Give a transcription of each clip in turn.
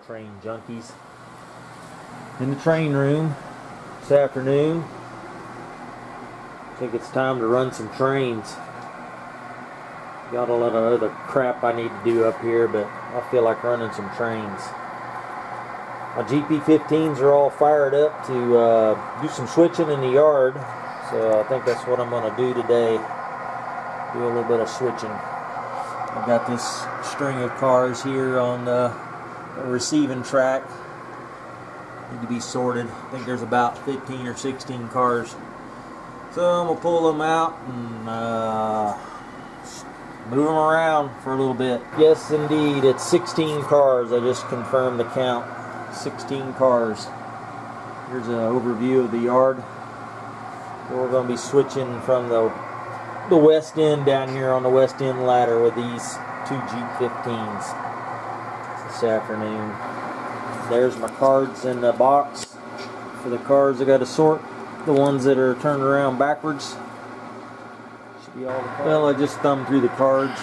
train junkies. In the train room this afternoon. I think it's time to run some trains. Got a lot of other crap I need to do up here, but I feel like running some trains. My GP15s are all fired up to do some switching in the yard, so I think that's what I'm going to do today. Do a little bit of switching. I've got this string of cars here on the receiving track. Need to be sorted. I think there's about 15 or 16 cars. So I'm going to pull them out and move them around for a little bit. Yes, indeed, it's 16 cars. I just confirmed the count. 16 cars. Here's an overview of the yard. We're going to be switching from the west end down here on the west end ladder with these two G15s this afternoon. There's my cards in the box for the cars I got to sort. The ones that are turned around backwards should be all the cards. Well, I just thumbed through the cards.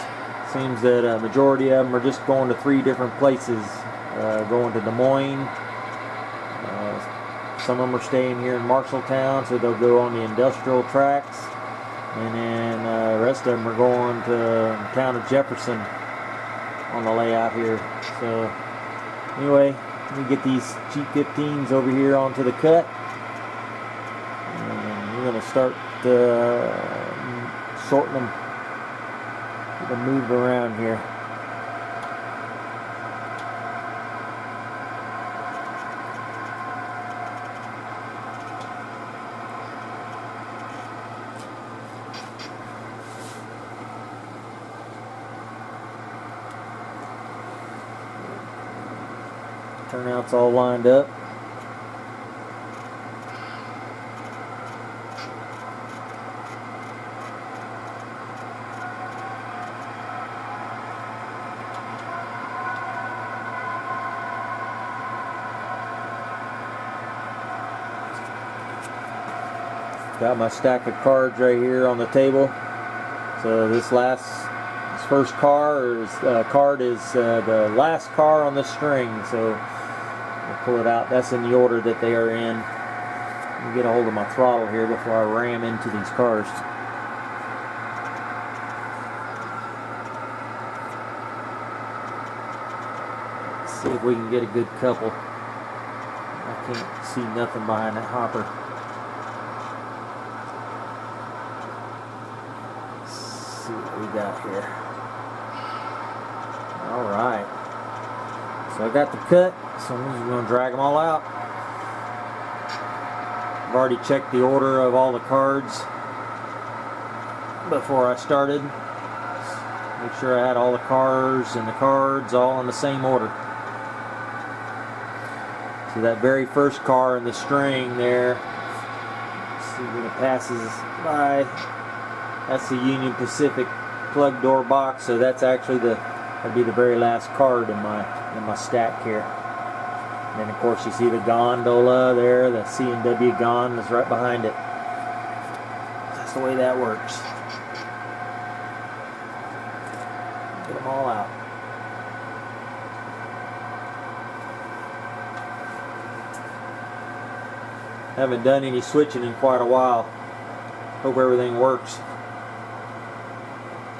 Seems that a majority of them are just going to 3 different places. Going to Des Moines. Some of them are staying here in Marshalltown, so they'll go on the industrial tracks. And then the rest of them are going to the town of Jefferson on the layout here. So anyway, let me get these G15s over here onto the cut. And we're going to start sorting them. Get them moved around here. Turnout's all lined up. Got my stack of cards right here on the table. So this first card is the last car on the string. So I'll pull it out. That's in the order that they are in. Let me get a hold of my throttle here before I ram into these cars. Let's see if we can get a good couple. I can't see nothing behind that hopper. Let's see what we got here. Alright. So I got the cut. So I'm just going to drag them all out. I've already checked the order of all the cards before I started. Make sure I had all the cars and the cards all in the same order. So that very first car in the string there, let's see when it passes by, that's the Union Pacific plug door box. So that's actually that'd be the very last card in my stack here. And then of course you see the gondola there, the C&W Gon is right behind it. That's the way that works. Get them all out. Haven't done any switching in quite a while. Hope everything works.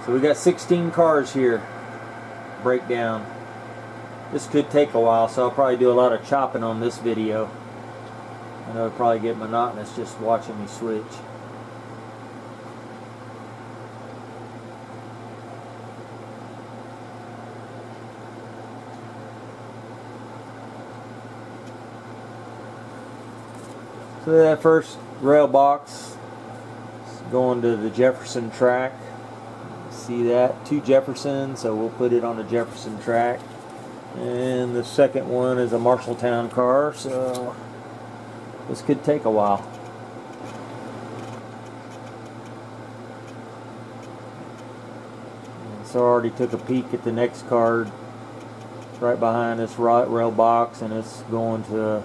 So we got 16 cars here. Breakdown. This could take a while, so I'll probably do a lot of chopping on this video. I know it'll probably get monotonous just watching me switch. So that first rail box is going to the Jefferson track. See that? 2 Jeffersons, so we'll put it on the Jefferson track. And the second one is a Marshalltown car, so this could take a while. And so I already took a peek at the next card. It's right behind this rail box, and it's going to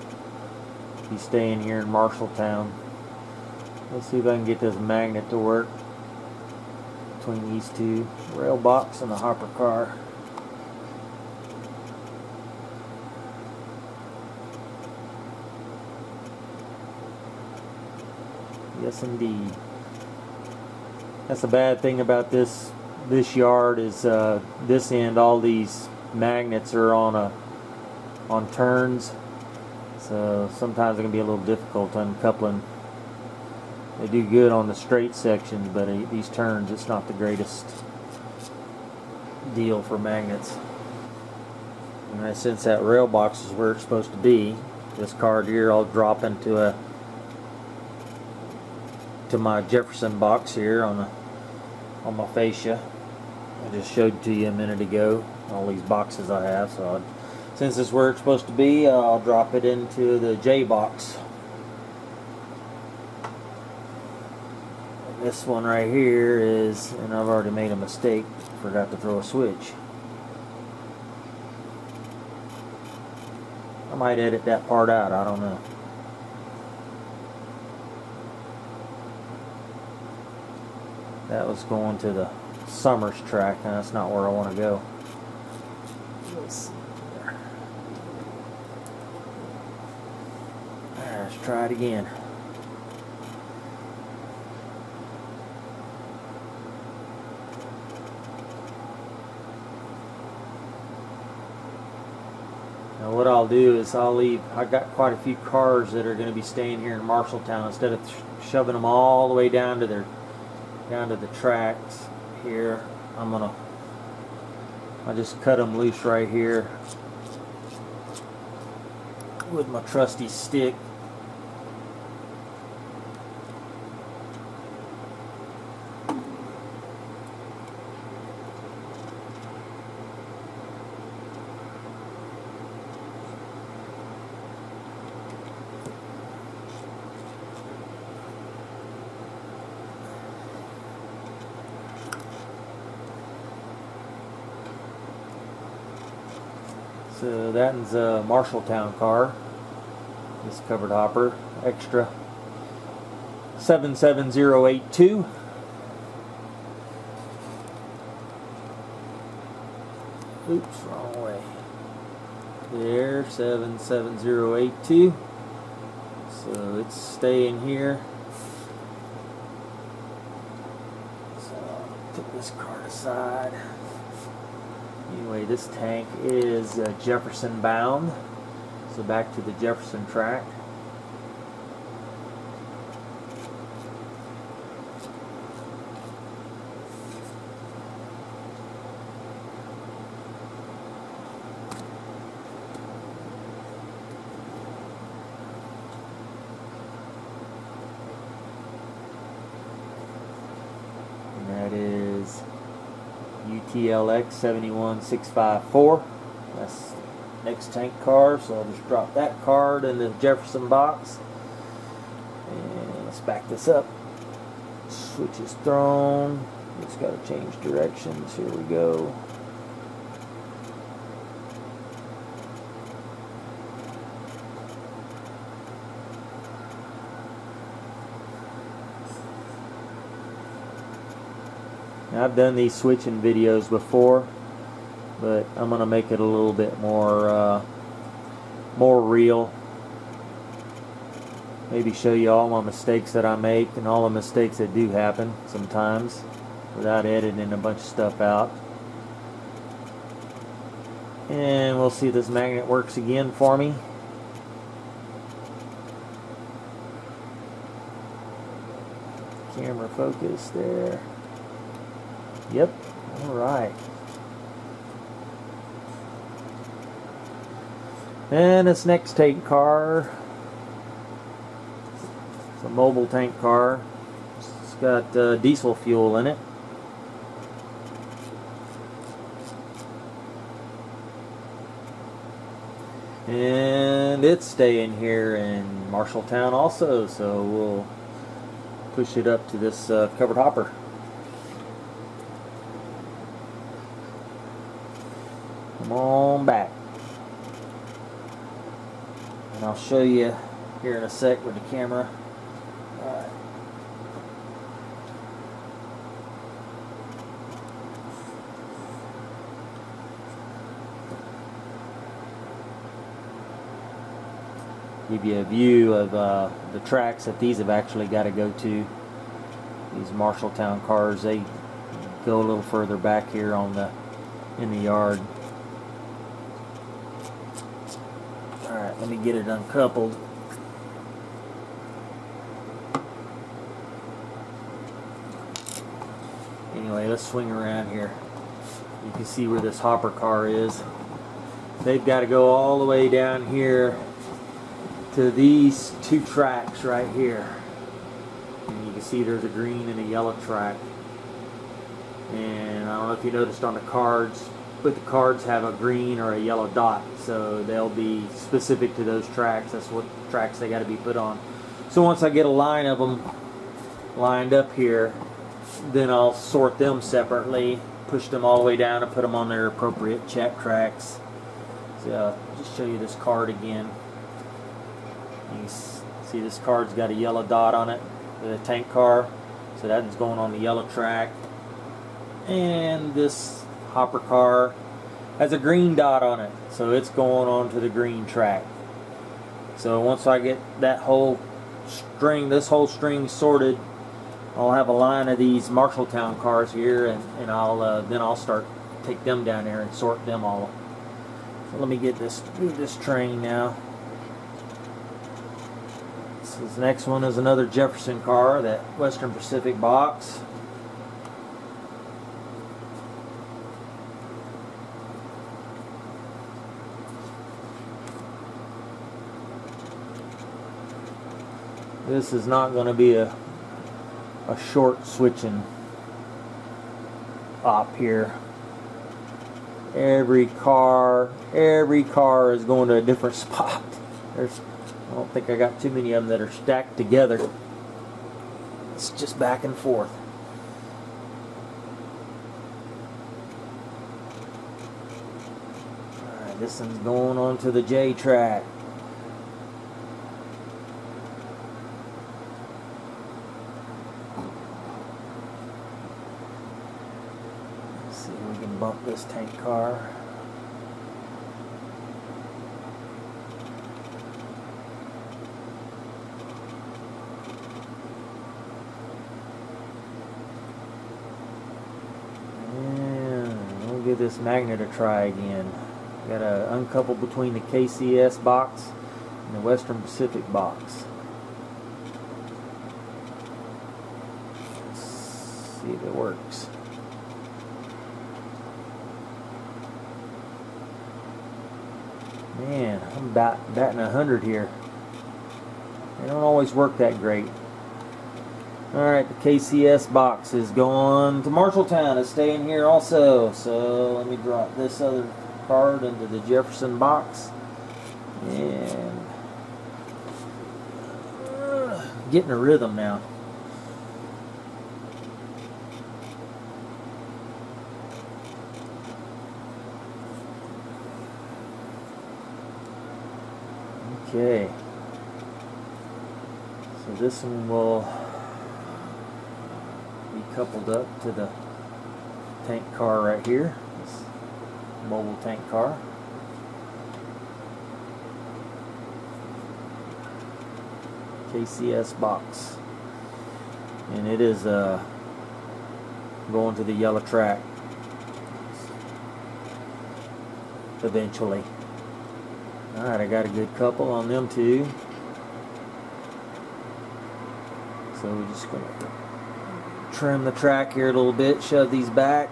be staying here in Marshalltown. Let's see if I can get this magnet to work between these two, rail box and the hopper car. Yes, indeed. That's the bad thing about this yard is this end. All these magnets are on turns, so sometimes it can be a little difficult uncoupling. They do good on the straight sections, but these turns, it's not the greatest deal for magnets. And since that rail box is where it's supposed to be, this card here I'll drop into my Jefferson box here on my fascia. I just showed to you a minute ago all these boxes I have. So since this is where it's supposed to be, I'll drop it into the J box. And this one right here is, and I've already made a mistake, forgot to throw a switch. I might edit that part out, I don't know. That was going to the Summers track, and that's not where I want to go. Let's see there. Let's try it again. Now what I'll do is I've got quite a few cars that are going to be staying here in Marshalltown. Instead of shoving them all the way down to the tracks here, I just cut them loose right here with my trusty stick. So that's a Marshalltown car. This covered hopper, extra 77082. Oops, wrong way. There, 77082. So it's staying here. So I'll put this card aside. Anyway, this tank is Jefferson bound, so back to the Jefferson track. And that is UTLX 71654. That's next tank car, so I'll just drop that card in the Jefferson box. And let's back this up. Switch is thrown. It's got to change directions. Here we go. Now, I've done these switching videos before, but I'm going to make it a little bit more real. Maybe show you all my mistakes that I make and all the mistakes that do happen sometimes without editing a bunch of stuff out. And we'll see if this magnet works again for me. Camera focus there. Yep, alright. And this next tank car, it's a mobile tank car. It's got diesel fuel in it. And it's staying here in Marshalltown also, so we'll push it up to this covered hopper. Come on back. And I'll show you here in a sec with the camera. Alright. give you a view of the tracks that these have actually got to go to. These Marshalltown cars, they go a little further back here in the yard. Alright, let me get it uncoupled. Anyway, let's swing around here. You can see where this hopper car is. They've got to go all the way down here to these two tracks right here. And you can see there's a green and a yellow track. And I don't know if you noticed on the cards, but the cards have a green or a yellow dot, so they'll be specific to those tracks. That's what tracks they got to be put on. So once I get a line of them lined up here, then I'll sort them separately, push them all the way down and put them on their appropriate check tracks. So just show you this card again. You see this card's got a yellow dot on it, the tank car, so that's going on the yellow track. And this hopper car has a green dot on it, so it's going on to the green track. So once I get that whole string, this whole string sorted, I'll have a line of these Marshalltown cars here, and then I'll start take them down there and sort them all. So let me get move this train now. So this next one is another Jefferson car, that Western Pacific box. This is not going to be a short switching op here. Every car is going to a different spot. I don't think I got too many of them that are stacked together. It's just back and forth. Alright, this one's going on to the J track. Bump this tank car. And we'll give this magnet a try again. Got to uncouple between the KCS box and the Western Pacific box. Let's see if it works. Man, I'm batting 100 here. They don't always work that great. Alright, the KCS box is going to Marshalltown. It's staying here also. So let me drop this other card into the Jefferson box. And getting a rhythm now. Okay, so this one will be coupled up to the tank car right here, this mobile tank car. KCS box, and it is going to the yellow track eventually. Alright, I got a good couple on them too. So we're just going to trim the track here a little bit, shove these back.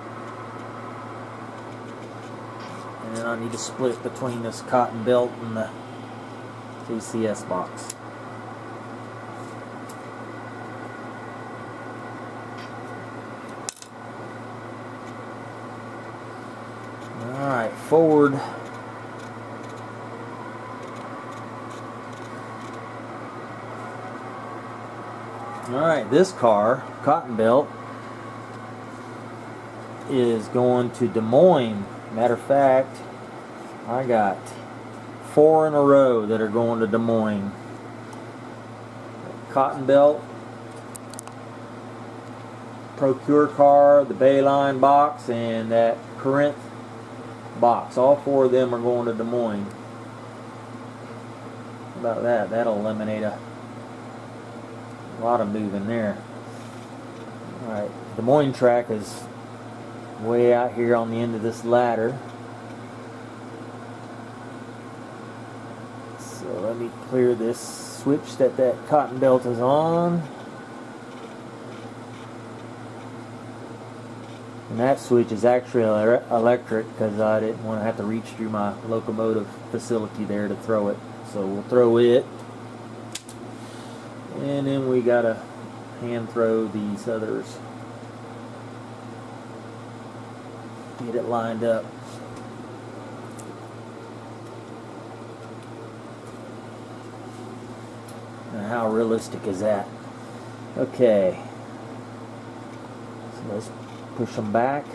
And then I need to split between this cotton belt and the KCS box. Alright, forward. Alright, this car, cotton belt, is going to Des Moines. Matter of fact, I got 4 in a row that are going to Des Moines. Cotton belt, Procure car, the Bayline box, and that Corinth box. All 4 of them are going to Des Moines. about that? That'll eliminate a lot of moving there. Alright, Des Moines track is way out here on the end of this ladder. So let me clear this switch that cotton belt is on. And that switch is actually electric because I didn't want to have to reach through my locomotive facility there to throw it. So we'll throw it. And then we gotta hand throw these others. Get it lined up. Now how realistic is that? Okay. So let's push them back.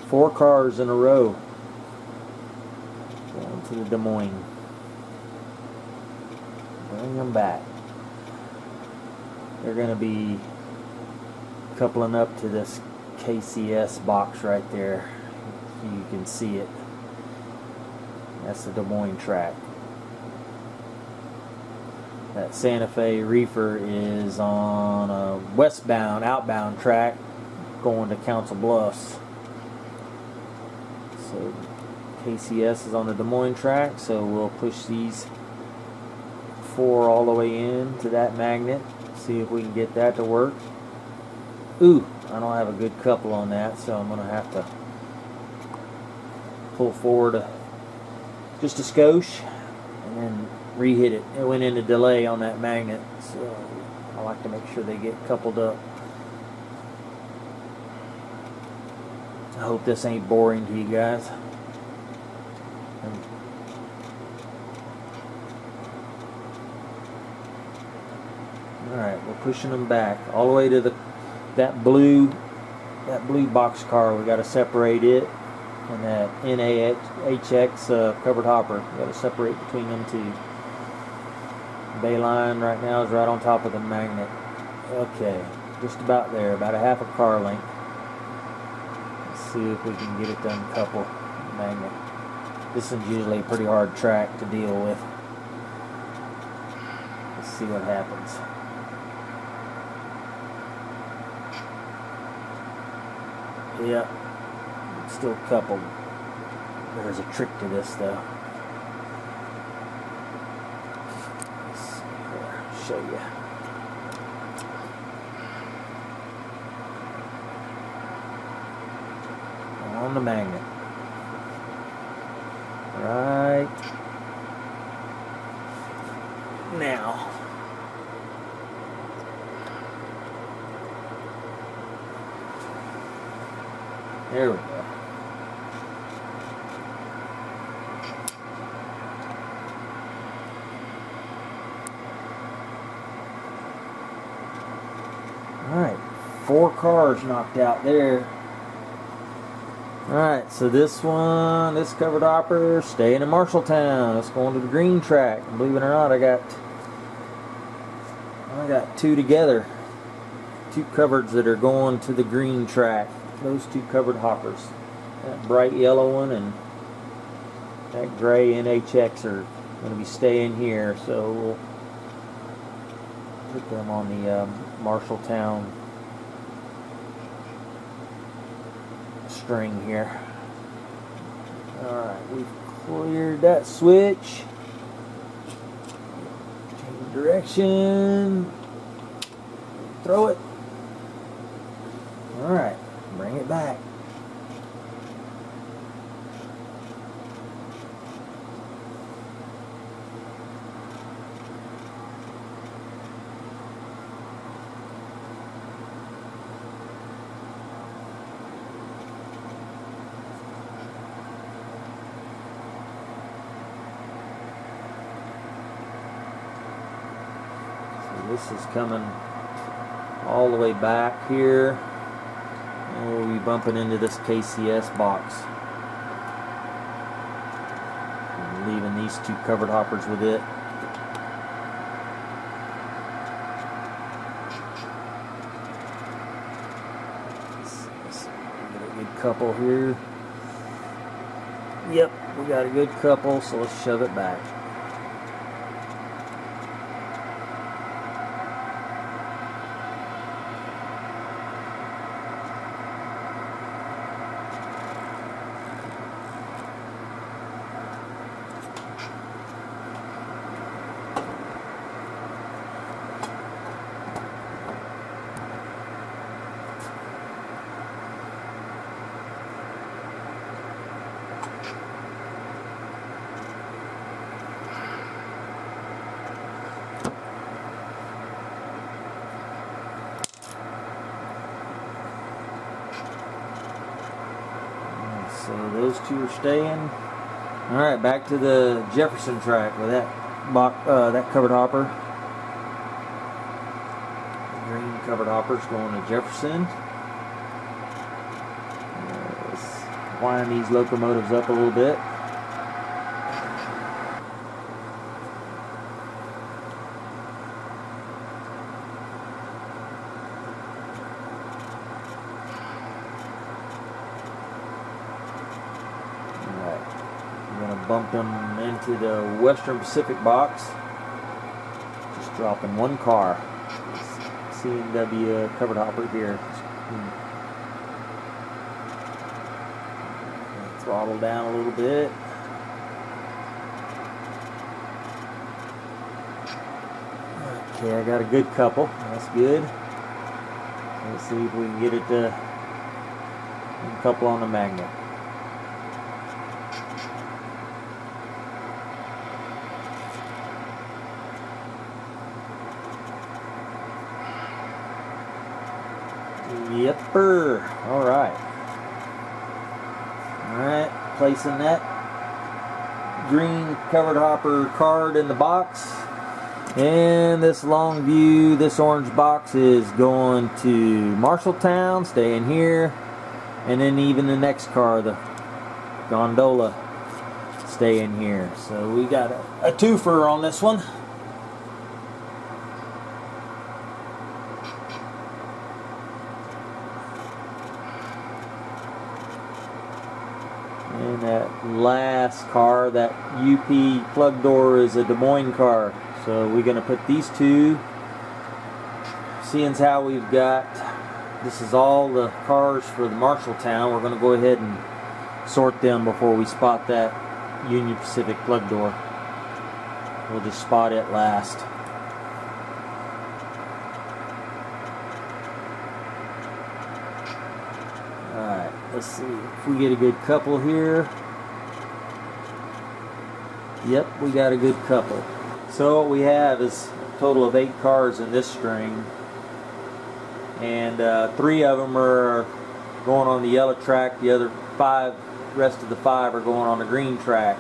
4 cars in a row going to the Des Moines. Bring them back. They're going to be coupling up to this KCS box right there. You can see it. That's the Des Moines track. That Santa Fe reefer is on a westbound, outbound track going to Council Bluffs. So KCS is on the Des Moines track, so we'll push these 4 all the way in to that magnet. See if we can get that to work. Ooh, I don't have a good couple on that, so I'm going to have to pull forward just a skosh and then re-hit it. It went into delay on that magnet, so I like to make sure they get coupled up. I hope this ain't boring to you guys. Alright, we're pushing them back all the way to that blue box car. We got to separate it and that NAHX covered hopper. We got to separate between them two. Bay line right now is right on top of the magnet. Okay, just about there, about a half a car length. Let's see if we can get it done couple magnet. This is usually a pretty hard track to deal with. Let's see what happens. Yep, it's still coupled. There's a trick to this though. Let's see here, I'll show you. On the magnet. Right now. There we go. Alright, 4 cars knocked out there. Alright, so this covered hopper, staying in Marshalltown. Let's go on to the green track. And believe it or not, I got 2 together. 2 covers that are going to the green track. Those 2 covered hoppers. That bright yellow one and that gray NHX are going to be staying here, so we'll put them on the Marshalltown string here. Alright, we've cleared that switch. Change direction. Throw it. Alright. Bring it back. So this is coming all the way back here. We'll be bumping into this KCS box. And leaving these 2 covered hoppers with it. Let's get a good couple here. Yep, we got a good couple, so let's shove it back. So those two are staying. All right, back to the Jefferson track with that that covered hopper. The green covered hopper's going to Jefferson. Let's wind these locomotives up a little bit. Bump them into the Western Pacific box. Just dropping one car. C&W covered hopper here. Throttle down a little bit. Okay, I got a good couple. That's good. Let's see if we can get it to couple on the magnet. Yepper. Alright. Alright, placing that green covered hopper card in the box. And this long view, this orange box is going to Marshalltown, staying here. And then even the next car, the gondola, staying here. So we got a twofer on this one. And that last car, that UP plug door, is a Des Moines car. So we're going to put these two. Seeing as how we've got, this is all the cars for the Marshalltown, we're going to go ahead and sort them before we spot that Union Pacific plug door. We'll just spot it last. Alright, let's see if we get a good couple here. Yep, we got a good couple. So what we have is a total of 8 cars in this string. And 3 of them are going on the yellow track. The other 5, rest of the 5 are going on the green track.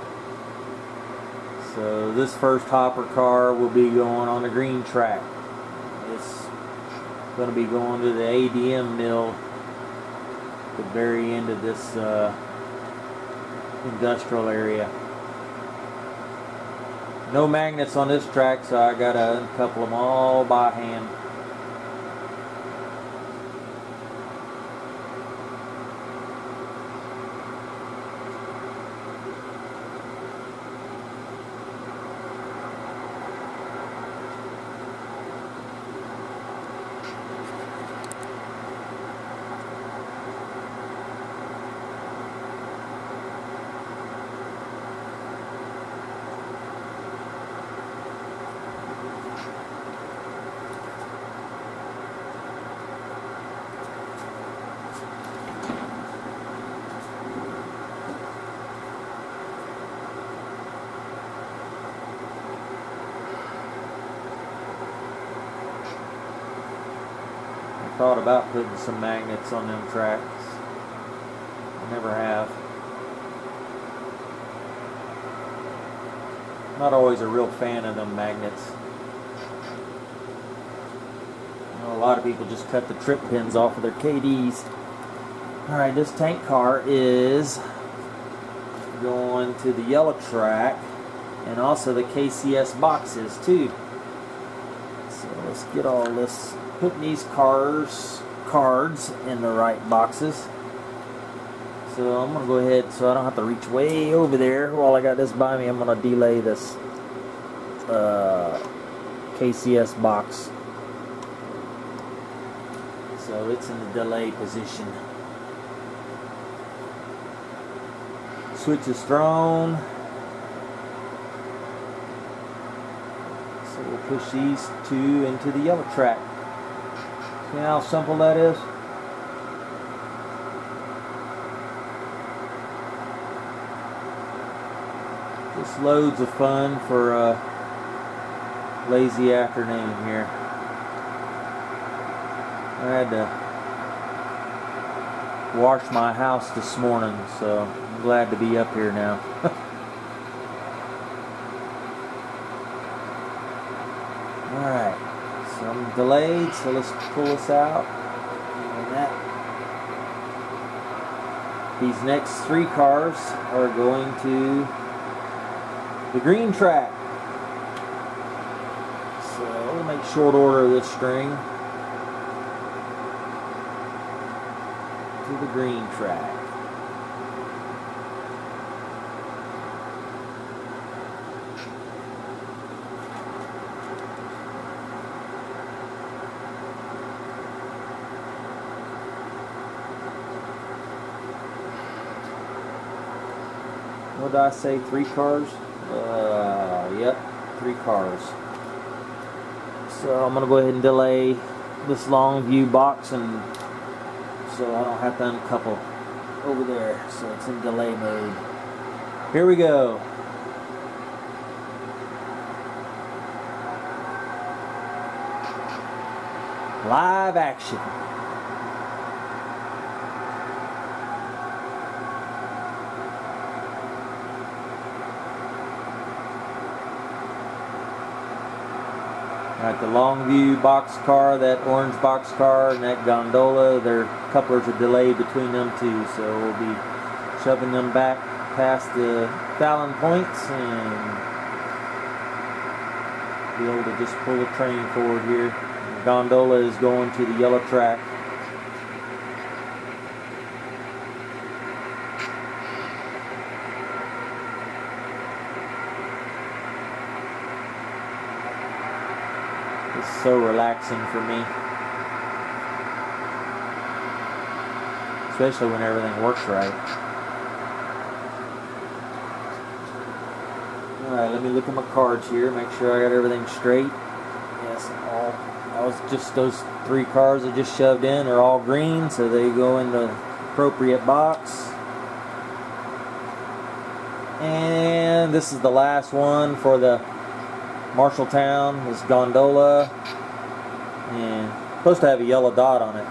So this first hopper car will be going on the green track. It's going to be going to the ADM mill at the very end of this industrial area. No magnets on this track, so I got to uncouple them all by hand. Thought about putting some magnets on them tracks. I never have. Not always a real fan of them magnets. I know a lot of people just cut the trip pins off of their KDs. Alright, this tank car is going to the yellow track and also the KCS boxes too. So let's get all this, putting these cards in the right boxes. So I'm going to go ahead, so I don't have to reach way over there while I got this by me. I'm going to delay this KCS box. So it's in the delay position. Switch is thrown. So we'll push these 2 into the yellow track. See how simple that is? Just loads of fun for a lazy afternoon here. I had to washed my house this morning, so I'm glad to be up here now. Alright, so I'm delayed, so let's pull this out. And that. These next 3 cars are going to the green track. So we'll make short order of this string to the green track. What did I say? 3 cars? Yep, 3 cars. So I'm gonna go ahead and delay this long view box, and so I don't have to uncouple over there. So it's in delay mode. Here we go. Live action. Alright, the long view box car, that orange box car, and that gondola, their couplers are delayed between them two, so we'll be shoving them back past the Fallon points and be able to just pull the train forward here. The gondola is going to the yellow track. It's so relaxing for me, especially when everything works right. Alright, let me look at my cards here, make sure I got everything straight. Yes, that was just those 3 cars I just shoved in are all green, so they go in the appropriate box. And this is the last one for the Marshalltown, this gondola, and it's supposed to have a yellow dot on it.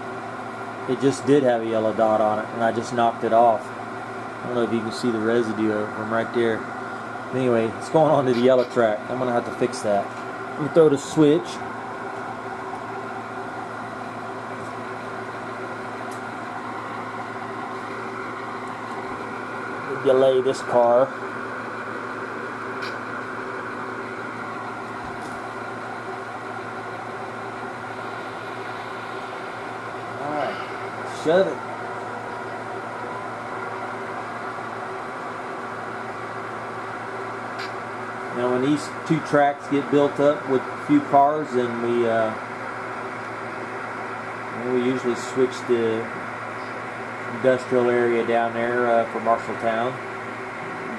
It just did have a yellow dot on it, and I just knocked it off. I don't know if you can see the residue from right there. Anyway, it's going on to the yellow track. I'm going to have to fix that. Let me throw the switch. Delay this car. Shove it. Now when these 2 tracks get built up with a few cars, then we usually switch the industrial area down there for Marshalltown.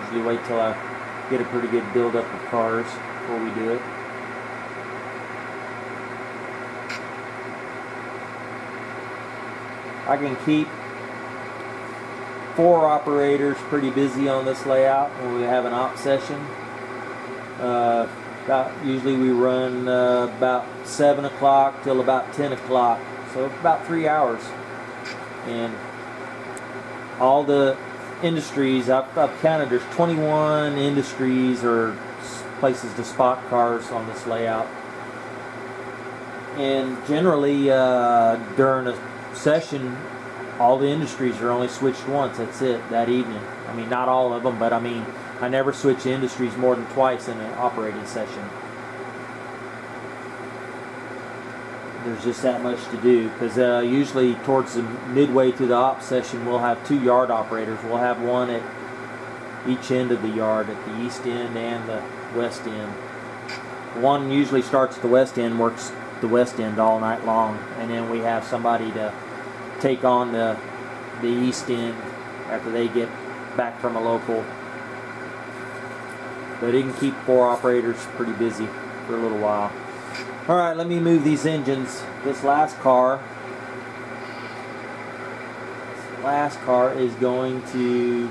Usually wait till I get a pretty good build up of cars before we do it. I can keep 4 operators pretty busy on this layout when we have an op session. Usually we run about 7 o'clock till about 10 o'clock, so about 3 hours. And all the industries, I've counted, there's 21 industries or places to spot cars on this layout. And generally during a session, all the industries are only switched once. That's it, that evening. I mean, not all of them, but I mean, I never switch industries more than twice in an operating session. There's just that much to do, because usually towards the midway through the op session, we'll have 2 yard operators. We'll have one at each end of the yard, at the east end and the west end. One usually starts at the west end, works the west end all night long, and then we have somebody to take on the east end after they get back from a local. But it can keep 4 operators pretty busy for a little while. Alright, let me move these engines. This last car is going to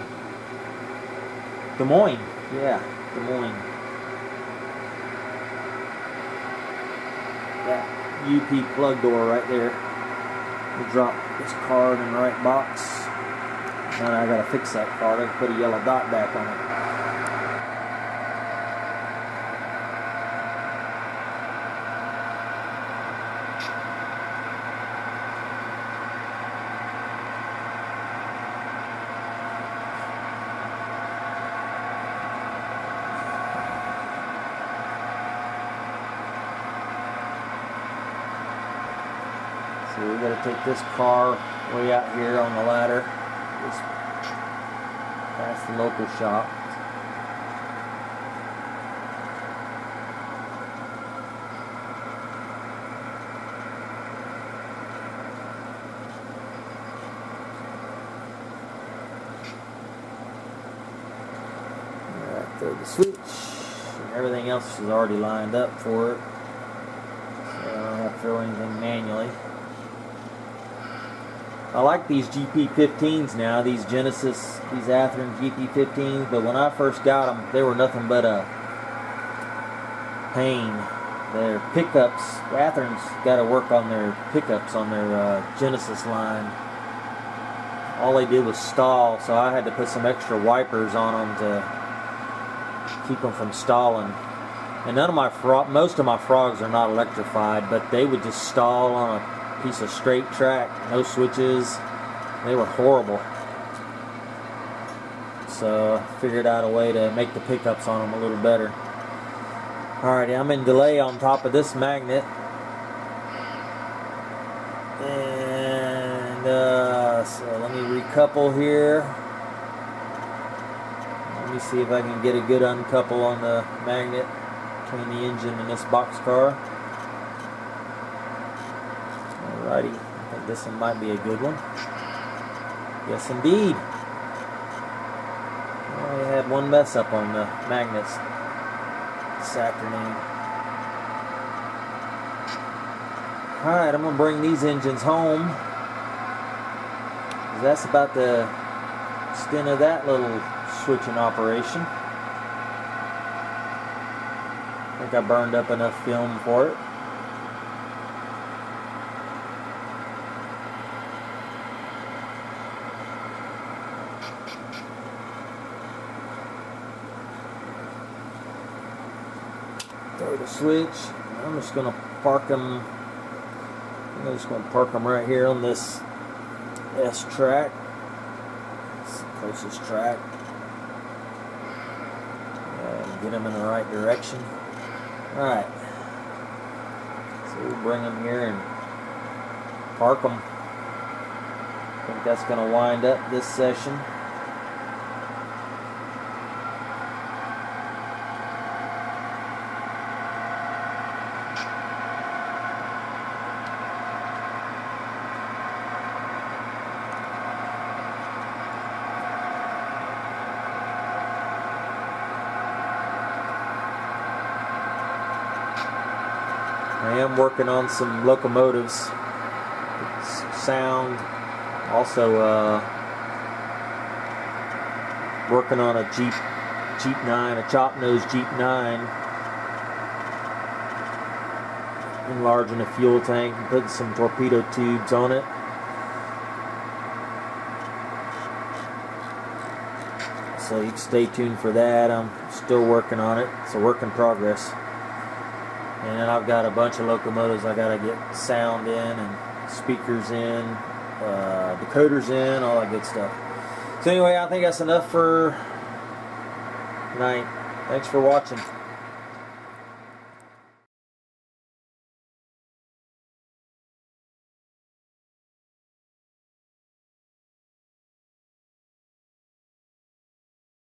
Des Moines. Yeah, Des Moines. That UP plug door right there. We'll drop this card in the right box. Now I gotta fix that card. I put a yellow dot back on it. So we got to take this car way out here on the ladder, just past the local shop. Alright, throw the switch, and everything else is already lined up for it, so I don't have to throw anything manually. I like these GP15s now, these Genesis, these Athearn GP15s, but when I first got them, they were nothing but a pain. Their pickups, Athearn's got to work on their pickups on their Genesis line. All they did was stall, so I had to put some extra wipers on them to keep them from stalling. And most of my frogs are not electrified, but they would just stall on a piece of straight track, no switches. They were horrible. So I figured out a way to make the pickups on them a little better. Alrighty, I'm in delay on top of this magnet. And so let me recouple here. Let me see if I can get a good uncouple on the magnet between the engine and this boxcar. Alrighty, I think this one might be a good one. Yes, indeed. Well, we had one mess up on the magnets this afternoon. Alright, I'm going to bring these engines home. That's about the extent of that little switching operation. I think I burned up enough film for it. Throw the switch. I'm just going to park them. I'm just going to park them right here on this S track. It's the closest track. And get them in the right direction. Alright. So we'll bring them here and park them. I think that's going to wind up this session. I am working on some locomotives, sound, also working on a Jeep 9, a chop nose Jeep 9, enlarging the fuel tank and putting some torpedo tubes on it. So you can stay tuned for that. I'm still working on it. It's a work in progress. And then I've got a bunch of locomotives I got to get sound in and speakers in, decoders in, all that good stuff. So anyway, I think that's enough for tonight. Thanks for watching.